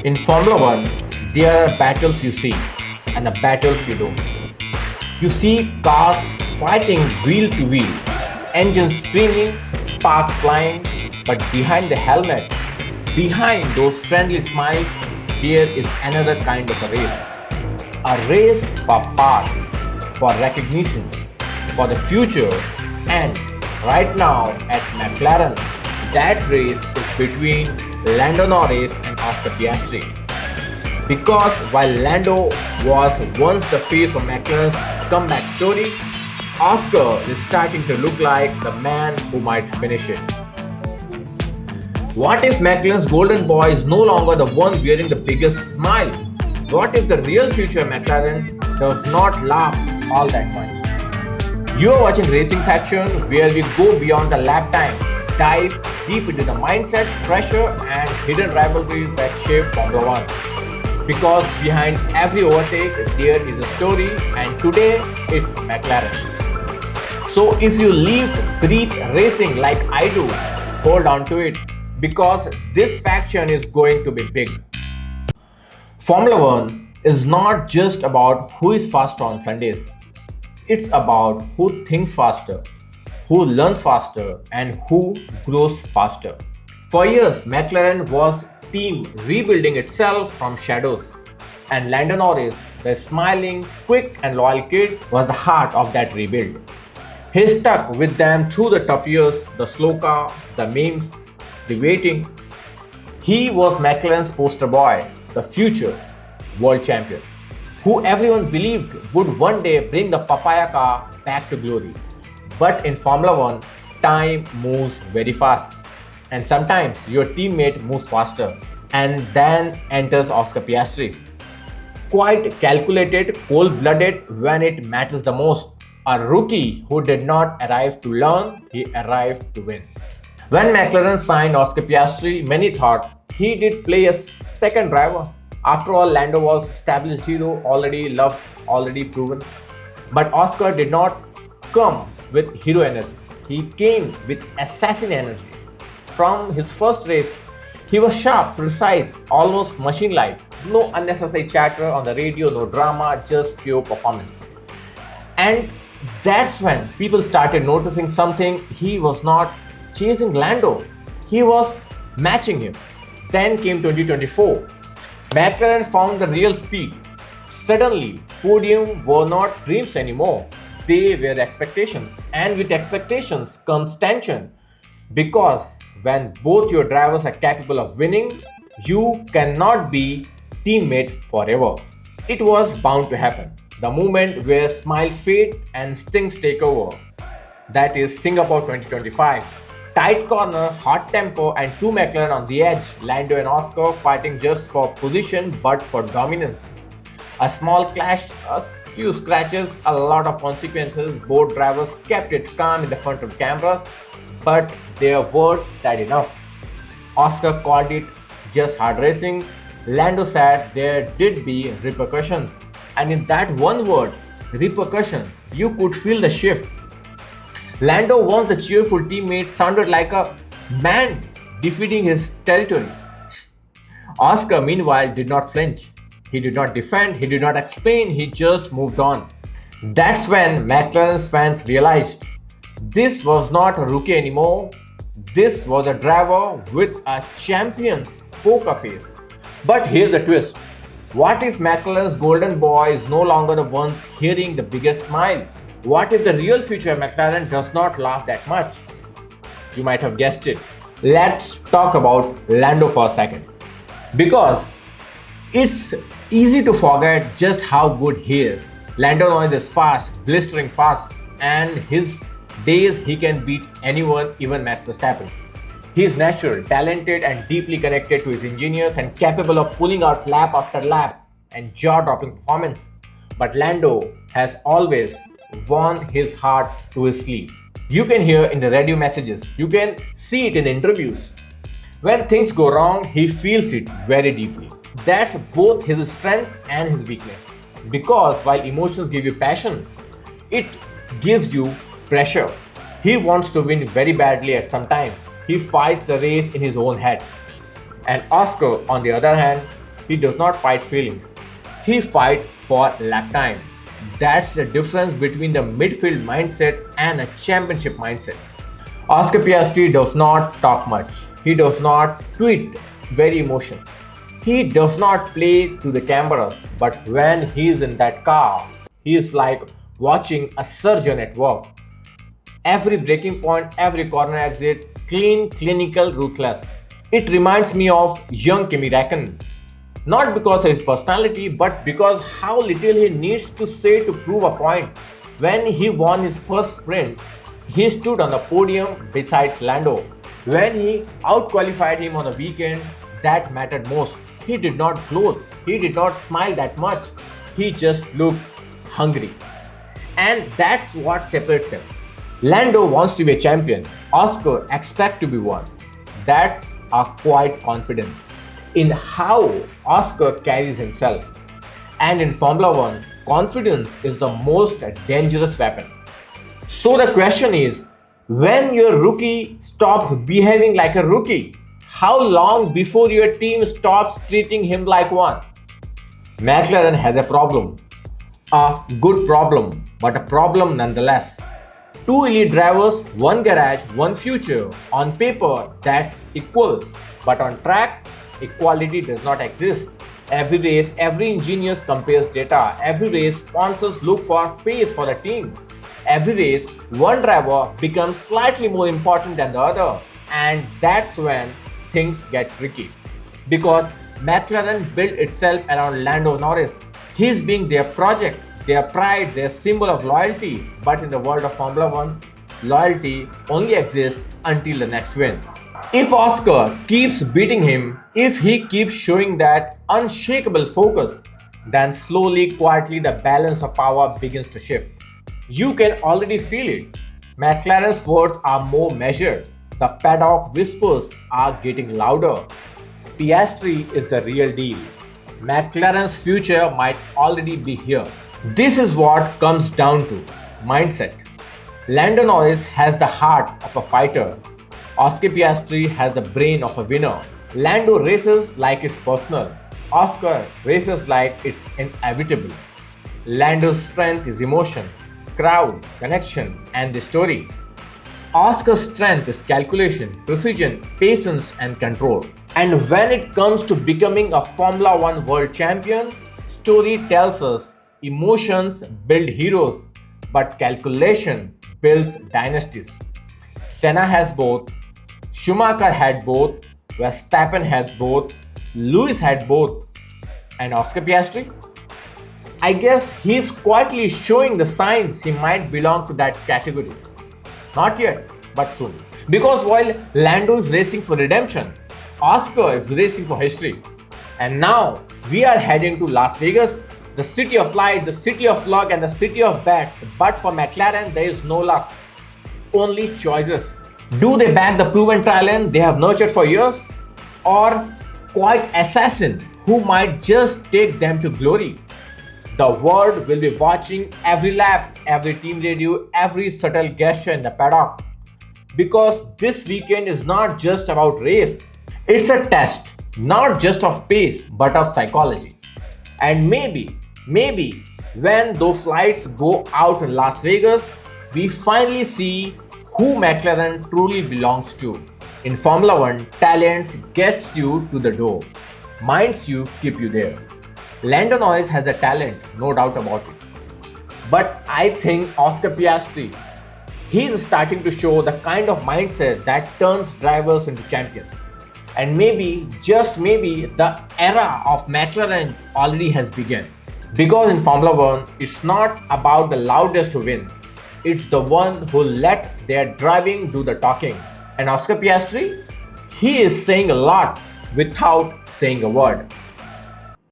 In Formula One, there are battles you see and the battles you don't. You see cars fighting wheel to wheel, engines screaming, sparks flying, but behind the helmet, behind those friendly smiles, there is another kind of a race. A race for power, for recognition, for the future, and right now at McLaren, that race is between Lando Norris and Oscar Piastri. Because while Lando was once the face of McLaren's comeback story, Oscar is starting to look like the man who might finish it. What if McLaren's golden boy is no longer the one wearing the biggest smile? What if the real future McLaren does not laugh all that much? You are watching Racing Faction, where we go beyond the lap time, dive deep into the mindset, pressure, and hidden rivalries that shape Formula One. Because behind every overtake, there is a story, and today it's McLaren. So if you live, breathe racing like I do, hold on to it, because this faction is going to be big. Formula One is not just about who is faster on Sundays. It's about who thinks faster, who learns faster, and who grows faster. For years, McLaren was team rebuilding itself from shadows. And Lando Norris, the smiling, quick and loyal kid, was the heart of that rebuild. He stuck with them through the tough years, the slow car, the memes, the waiting. He was McLaren's poster boy, the future world champion, who everyone believed would one day bring the papaya car back to glory. But in Formula One, time moves very fast. And sometimes your teammate moves faster. And then enters Oscar Piastri. Quite calculated, cold-blooded when it matters the most. A rookie who did not arrive to learn, he arrived to win. When McLaren signed Oscar Piastri, many thought he did play a second driver. After all, Lando was established hero, already loved, already proven. But Oscar did not come with hero energy. He came with assassin energy. From his first race, he was sharp, precise, almost machine-like. No unnecessary chatter on the radio, no drama, just pure performance. And that's when people started noticing something. He was not chasing Lando, he was matching him. Then came 2024. McLaren found the real speed. Suddenly, podium were not dreams anymore. They were expectations. And with expectations comes tension. Because when both your drivers are capable of winning, you cannot be teammates forever. It was bound to happen. The moment where smiles fade and stings take over. That is Singapore 2025. Tight corner, hot tempo, and two McLaren on the edge, Lando and Oscar fighting just for position but for dominance. A small clash, a few scratches, a lot of consequences. Both drivers kept it calm in the front of cameras, but their words said enough. Oscar called it just hard racing. Lando said there did be repercussions. And in that one word, repercussions, you could feel the shift. Lando, once the cheerful teammate, sounded like a man defending his territory. Oscar, meanwhile, did not flinch. He did not defend, he did not explain, he just moved on. That's when McLaren's fans realized this was not a rookie anymore. This was a driver with a champion's poker face. But here's the twist. What if McLaren's golden boy is no longer the ones hearing the biggest smile? What if the real future McLaren does not laugh that much? You might have guessed it. Let's talk about Lando for a second. Because it's easy to forget just how good he is. Lando Norris is fast, blistering fast, and his days he can beat anyone, even Max Verstappen. He is natural, talented, and deeply connected to his engineers and capable of pulling out lap after lap and jaw-dropping performance. But Lando has always worn his heart to his sleeve. You can hear in the radio messages, you can see it in the interviews. When things go wrong, he feels it very deeply. That's both his strength and his weakness. Because while emotions give you passion, it gives you pressure. He wants to win very badly at some times. He fights the race in his own head. And Oscar, on the other hand, He does not fight feelings. He fights for lap time. That's the difference between the midfield mindset and a championship mindset. Oscar Piastri does not talk much. He does not tweet very emotional. He does not play to the cameras, but when he is in that car, he is like watching a surgeon at work. Every breaking point, every corner exit, clean, clinical, ruthless. It reminds me of young Kimi Räikkönen. Not because of his personality, but because how little he needs to say to prove a point. When he won his first sprint, he stood on the podium beside Lando. When he outqualified him on the weekend, that mattered most. He did not gloat, he did not smile that much. He just looked hungry. And that's what separates him. Lando wants to be a champion. Oscar expects to be one. That's a quiet confidence in how Oscar carries himself. And in Formula One, confidence is the most dangerous weapon. So the question is, when your rookie stops behaving like a rookie, how long before your team stops treating him like one? McLaren has a problem. A good problem, but a problem nonetheless. Two elite drivers, one garage, one future. On paper, that's equal. But on track, equality does not exist. Every race, every engineer compares data. Every race, sponsors look for face for the team. Every race, one driver becomes slightly more important than the other. And that's when things get tricky. Because McLaren built itself around Lando Norris. He's being their project, their pride, their symbol of loyalty. But in the world of Formula One, loyalty only exists until the next win. If Oscar keeps beating him, if he keeps showing that unshakable focus, then slowly, quietly, the balance of power begins to shift. You can already feel it. McLaren's words are more measured. The paddock whispers are getting louder. Piastri is the real deal. McLaren's future might already be here. This is what comes down to mindset. Lando Norris has the heart of a fighter. Oscar Piastri has the brain of a winner. Lando races like it's personal. Oscar races like it's inevitable. Lando's strength is emotion, crowd, connection, and the story. Oscar's strength is calculation, precision, patience, and control. And when it comes to becoming a Formula One world champion, story tells us emotions build heroes, but calculation builds dynasties. Senna has both, Schumacher had both, Verstappen had both, Lewis had both, and Oscar Piastri? I guess he's quietly showing the signs he might belong to that category. Not yet, but soon. Because while Lando is racing for redemption, Oscar is racing for history. And now we are heading to Las Vegas, the city of light, the city of luck, and the city of bets. But for McLaren, there is no luck, only choices. Do they back the proven talent they have nurtured for years? Or quiet assassin who might just take them to glory? The world will be watching every lap, every team radio, every subtle gesture in the paddock. Because this weekend is not just about race, it's a test, not just of pace, but of psychology. And maybe when those lights go out in Las Vegas, we finally see who McLaren truly belongs to. In Formula One, talent gets you to the door, minds you keep you there. Lando Norris has a talent, no doubt about it. But I think Oscar Piastri, he's starting to show the kind of mindset that turns drivers into champions. And maybe, just maybe, the era of McLaren already has begun. Because in Formula One, it's not about the loudest who wins. It's the one who let their driving do the talking. And Oscar Piastri, he is saying a lot without saying a word.